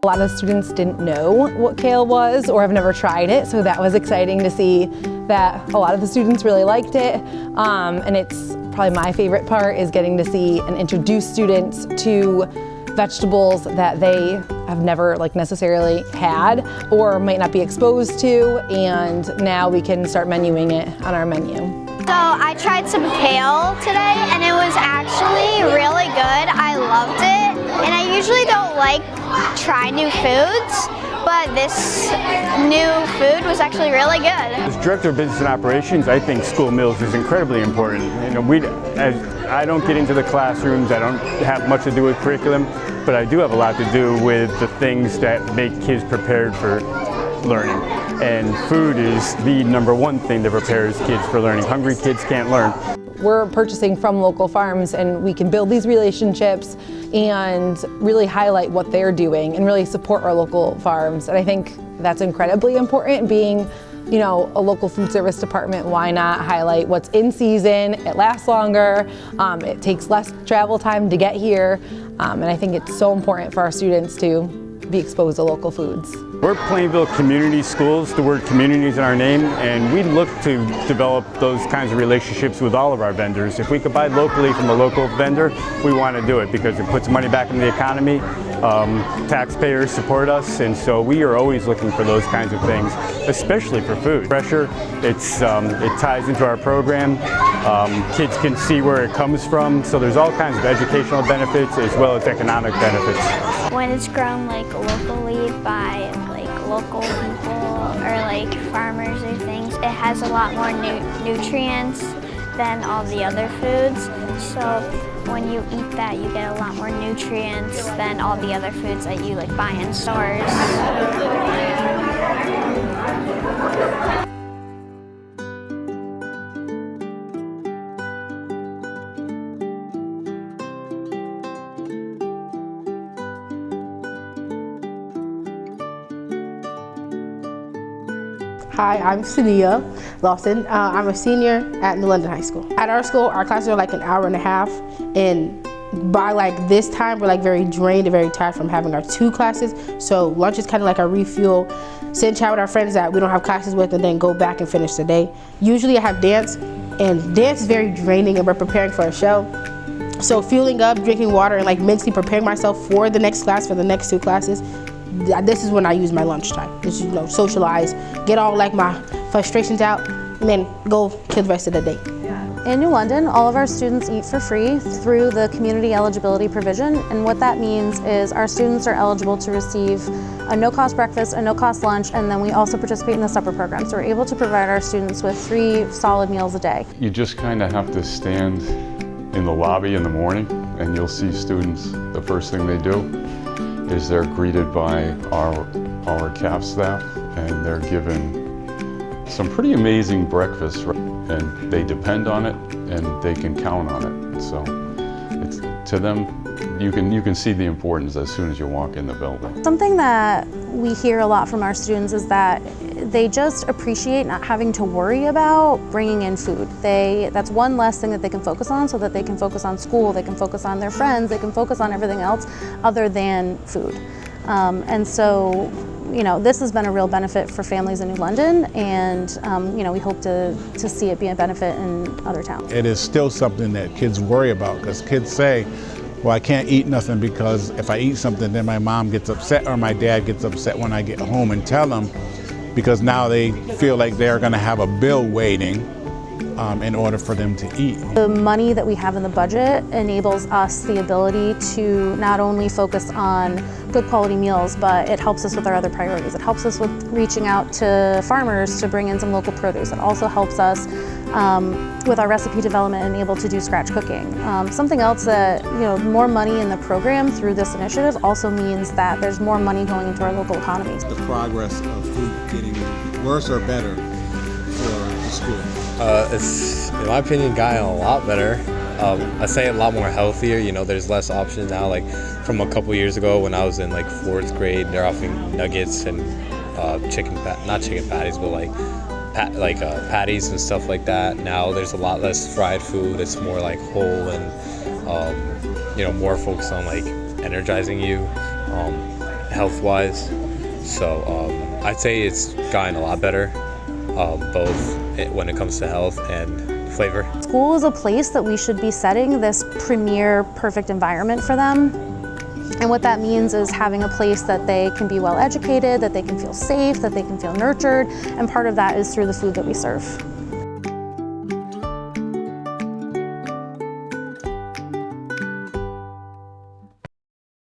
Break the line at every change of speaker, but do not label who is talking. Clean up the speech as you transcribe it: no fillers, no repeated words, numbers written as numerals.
lot of students didn't know what kale was or have never tried it, so that was exciting to see that a lot of the students really liked it. And it's probably my favorite part is getting to see and introduce students to vegetables that they have never necessarily had or might not be exposed to, and now we can start menuing it on our menu.
So I tried some kale today and it was actually really good. I loved it, and I usually don't try new foods, but this new food was actually really good.
As Director of Business and Operations, I think school meals is incredibly important. I don't get into the classrooms, I don't have much to do with curriculum, but I do have a lot to do with the things that make kids prepared for learning. And food is the #1 thing that prepares kids for learning. Hungry kids can't learn.
We're purchasing from local farms, and we can build these relationships and really highlight what they're doing and really support our local farms. And I think that's incredibly important. Being, a local food service department, why not highlight what's in season? It lasts longer, it takes less travel time to get here, and I think it's so important for our students to be exposed to local foods.
We're Plainville Community Schools. The word community is in our name, and we look to develop those kinds of relationships with all of our vendors. If we could buy locally from a local vendor, we want to do it because it puts money back into the economy. Taxpayers support us, and so we are always looking for those kinds of things, especially for food. Fresher, it ties into our program. Kids can see where it comes from, so there's all kinds of educational benefits as well as economic benefits.
When it's grown locally by local people or farmers or things, it has a lot more nutrients than all the other foods. So when you eat that, you get a lot more nutrients than all the other foods that you buy in stores.
Hi, I'm Sania Lawson. I'm a senior at Nolan High School. At our school, our classes are an hour and a half, and by this time, we're very drained and very tired from having our 2 classes. So lunch is kind of our refuel. Sit and chat with our friends that we don't have classes with, and then go back and finish the day. Usually I have dance, and dance is very draining, and we're preparing for a show. So fueling up, drinking water, and mentally preparing myself for the next class, for the next 2 classes. This is when I use my lunchtime. Just socialize, get all my frustrations out, and then go to the rest of the day.
In New London, all of our students eat for free through the community eligibility provision, and what that means is our students are eligible to receive a no-cost breakfast, a no-cost lunch, and then we also participate in the supper program. So we're able to provide our students with 3 solid meals a day.
You just kind of have to stand in the lobby in the morning, and you'll see students, the first thing they do is they're greeted by our CAF staff, and they're given some pretty amazing breakfasts, and they depend on it and they can count on it. So it's, to them, you can see the importance as soon as you walk in the building.
Something that we hear a lot from our students is that they just appreciate not having to worry about bringing in food. That's one less thing that they can focus on, so that they can focus on school, they can focus on their friends, they can focus on everything else other than food. And so, this has been a real benefit for families in New London, and we hope to see it be a benefit in other towns.
It is still something that kids worry about, because kids say, well, I can't eat nothing because if I eat something, then my mom gets upset or my dad gets upset when I get home and tell them, because now they feel like they're going to have a bill waiting in order for them to eat.
The money that we have in the budget enables us the ability to not only focus on good quality meals, but it helps us with our other priorities. It helps us with reaching out to farmers to bring in some local produce. It also helps us with our recipe development and able to do scratch cooking. Something else that, more money in the program through this initiative also means that there's more money going into our local economies.
The progress of food getting worse or better for the school?
It's, in my opinion, gotten a lot better. I'd say a lot more healthier. There's less options now. From a couple years ago when I was in 4th grade, they're offering nuggets and not chicken patties, but patties and stuff like that. Now there's a lot less fried food. It's more whole and more focused on energizing you. health-wise. So I'd say it's gotten a lot better, both when it comes to health and flavor.
School is a place that we should be setting this premier, perfect environment for them. And what that means is having a place that they can be well educated, that they can feel safe, that they can feel nurtured, and part of that is through the food that we serve.